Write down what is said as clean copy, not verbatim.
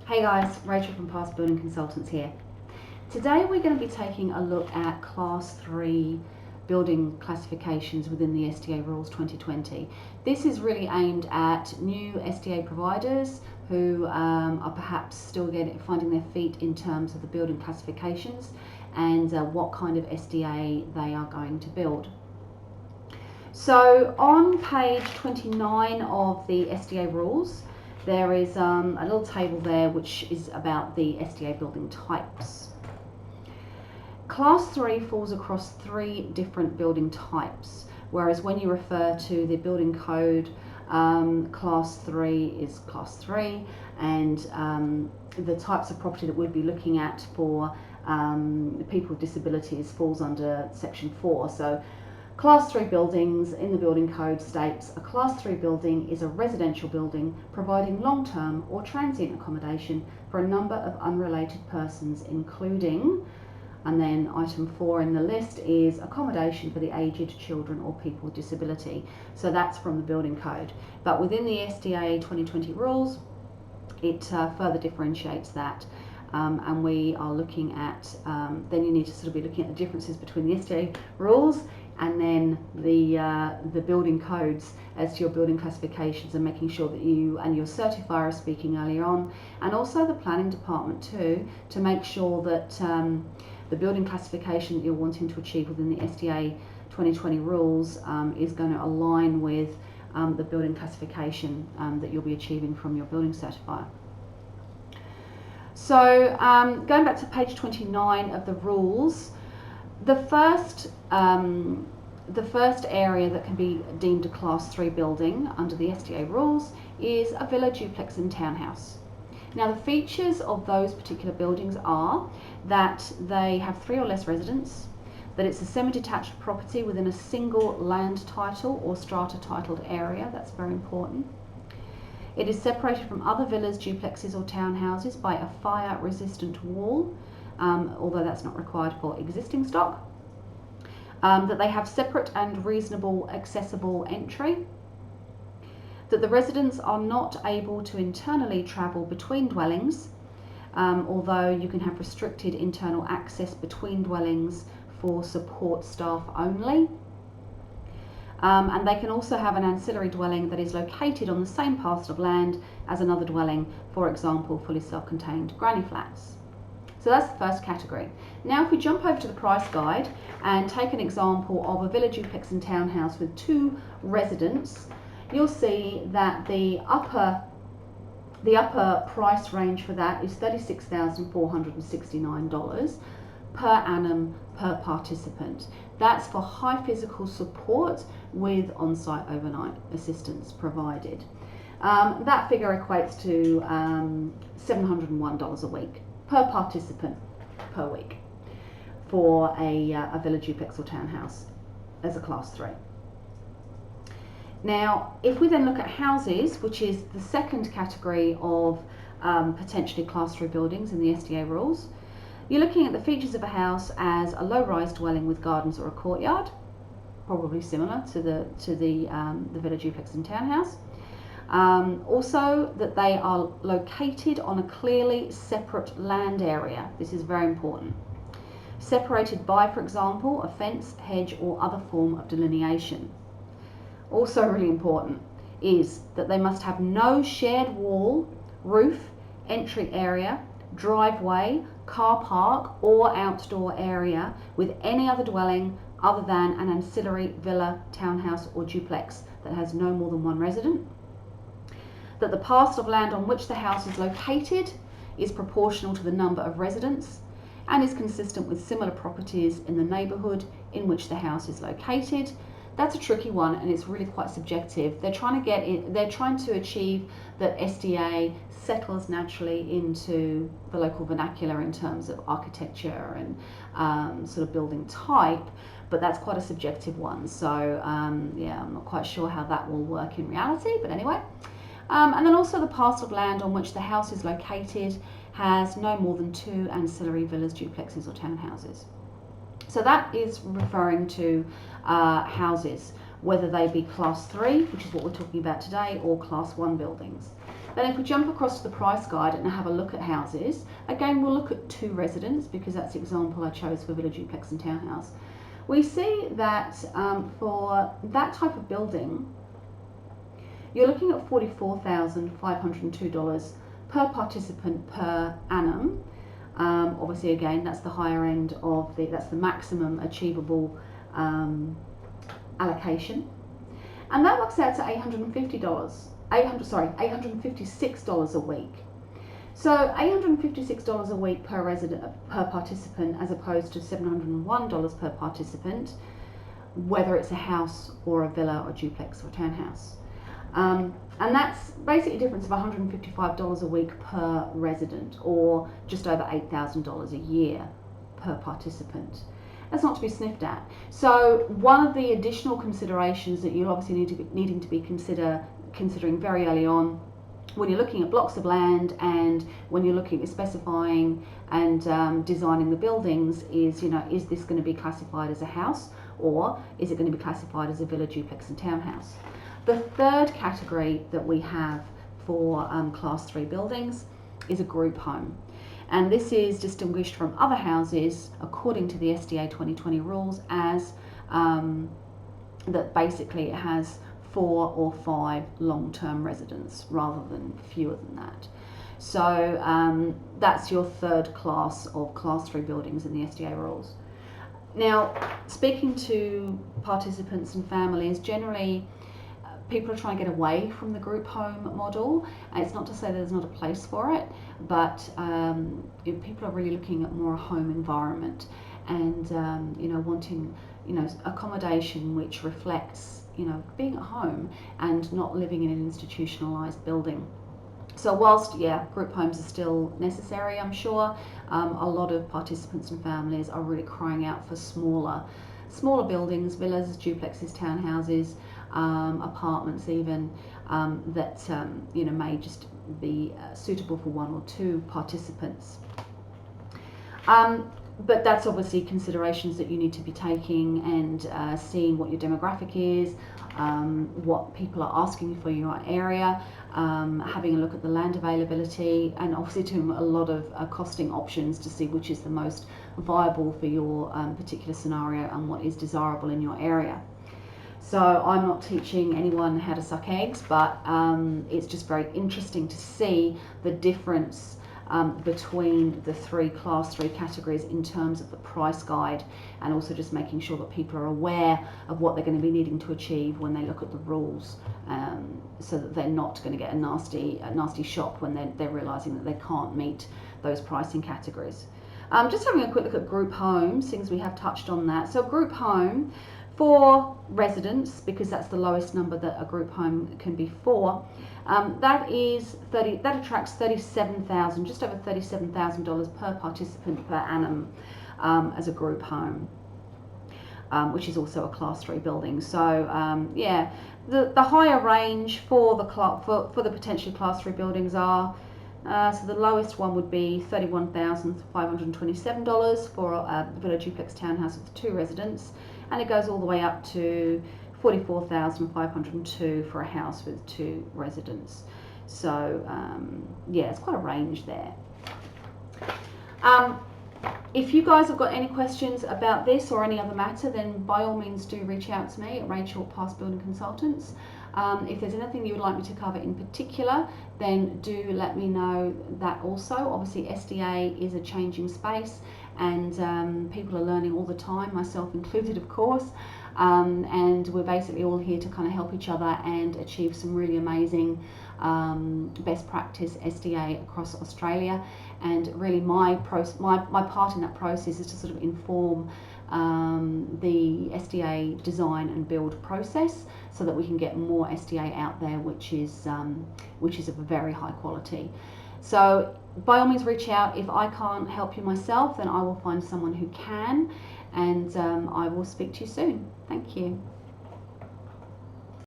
Hey guys, Rachel from Past Building Consultants here. Today we're going to be taking a look at Class 3 building classifications within the SDA Rules 2020. This is really aimed at new SDA providers who are perhaps still finding their feet in terms of the building classifications and what kind of SDA they are going to build. So on page 29 of the SDA rules, there is a little table there which is about the SDA building types. Class 3 falls across 3 different building types, whereas when you refer to the building code, Class 3 is Class 3, and the types of property that we'd be looking at for people with disabilities falls under Section 4. So Class 3 buildings in the building code states a Class 3 building is a residential building providing long-term or transient accommodation for a number of unrelated persons, including, and then item 4 in the list is accommodation for the aged, children or people with disability. So that's from the building code. But within the SDA 2020 rules, it further differentiates that. And we are looking at, then you need to sort of be looking at the differences between the SDA rules and then the building codes as to your building classifications, and making sure that you and your certifier are speaking earlier on, and also the planning department too, to make sure that the building classification that you're wanting to achieve within the SDA 2020 rules is going to align with the building classification that you'll be achieving from your building certifier. So going back to page 29 of the rules, the first area that can be deemed a Class 3 building under the SDA rules is a villa, duplex and townhouse. Now the features of those particular buildings are that they have 3 or less residents, that it's a semi-detached property within a single land title or strata titled area, that's very important. It is separated from other villas, duplexes or townhouses by a fire resistant wall, although that's not required for existing stock. That they have separate and reasonable accessible entry. That the residents are not able to internally travel between dwellings, although you can have restricted internal access between dwellings for support staff only. And they can also have an ancillary dwelling that is located on the same parcel of land as another dwelling, for example, fully self-contained granny flats. So that's the first category. Now if we jump over to the price guide and take an example of a villa, duplex and townhouse with 2 residents, you'll see that the upper price range for that is $36,469 per annum per participant. That's for high physical support with on-site overnight assistance provided. That figure equates to $701 a week per participant per week for a villa, duplex or townhouse as a Class 3. Now, if we then look at houses, which is the second category of potentially Class 3 buildings in the SDA rules, you're looking at the features of a house as a low-rise dwelling with gardens or a courtyard, probably similar to the villa, duplex and townhouse. Also that they are located on a clearly separate land area. This is very important. Separated by, for example, a fence, hedge or other form of delineation. Also really important is that they must have no shared wall, roof, entry area, driveway, car park or outdoor area with any other dwelling other than an ancillary villa, townhouse or duplex that has no more than 1 resident. That the parcel of land on which the house is located is proportional to the number of residents and is consistent with similar properties in the neighbourhood in which the house is located. That's a tricky one and it's really quite subjective. They're trying to achieve that SDA settles naturally into the local vernacular in terms of architecture and sort of building type, but that's quite a subjective one. So yeah, I'm not quite sure how that will work in reality, but anyway. And then also the parcel of land on which the house is located has no more than 2 ancillary villas, duplexes or townhouses. So that is referring to houses, whether they be Class 3, which is what we're talking about today, or Class 1 buildings. Then if we jump across to the price guide and have a look at houses, again we'll look at 2 residents because that's the example I chose for villa, duplex and townhouse. We see that for that type of building, you're looking at $44,502 per participant per annum. Obviously, again, that's the higher end of that's the maximum achievable allocation, and that works out to $856 a week. So $856 a week per resident per participant, as opposed to $701 per participant, whether it's a house or a villa or duplex or townhouse. And that's basically a difference of $155 a week per resident, or just over $8,000 a year per participant. That's not to be sniffed at. So one of the additional considerations that you'll obviously needing to be considering very early on when you're looking at blocks of land and when you're looking at specifying and designing the buildings is, is this going to be classified as a house, or is it going to be classified as a villa, duplex and townhouse? The third category that we have for Class 3 buildings is a group home. And this is distinguished from other houses according to the SDA 2020 rules as that basically it has 4 or 5 long-term residents rather than fewer than that. So that's your third class of Class 3 buildings in the SDA rules. Now, speaking to participants and families, generally people are trying to get away from the group home model. It's not to say there's not a place for it, but people are really looking at more a home environment and wanting accommodation which reflects being at home and not living in an institutionalized building. So whilst group homes are still necessary, I'm sure a lot of participants and families are really crying out for smaller buildings, villas, duplexes, townhouses, apartments even, that may just be suitable for 1 or 2 participants. But that's obviously considerations that you need to be taking and seeing what your demographic is, what people are asking for your area, having a look at the land availability, and obviously doing a lot of costing options to see which is the most viable for your particular scenario and what is desirable in your area. So I'm not teaching anyone how to suck eggs, but it's just very interesting to see the difference between the 3 Class 3 categories in terms of the price guide, and also just making sure that people are aware of what they're going to be needing to achieve when they look at the rules, so that they're not going to get a nasty shock when they're realising that they can't meet those pricing categories. Just having a quick look at group homes, things we have touched on that. So group home for residents, because that's the lowest number that a group home can be for, that attracts $37,000, just over $37,000 per participant per annum as a group home, which is also a Class 3 building. So the higher range for the potentially Class 3 buildings are, so the lowest one would be $31,527 for a villa, duplex, townhouse with 2 residents, and it goes all the way up to $44,502 for a house with 2 residents. So it's quite a range there. If you guys have got any questions about this or any other matter, then by all means do reach out to me at Rachel Past Building Consultants. If there's anything you would like me to cover in particular, then do let me know that also. Obviously SDA is a changing space, and people are learning all the time, myself included of course, and we're basically all here to kind of help each other and achieve some really amazing best practice SDA across Australia. And really my part in that process is to sort of inform the SDA design and build process, so that we can get more SDA out there, which is of a very high quality. So by all means reach out. If I can't help you myself, then I will find someone who can, and I will speak to you soon. Thank you.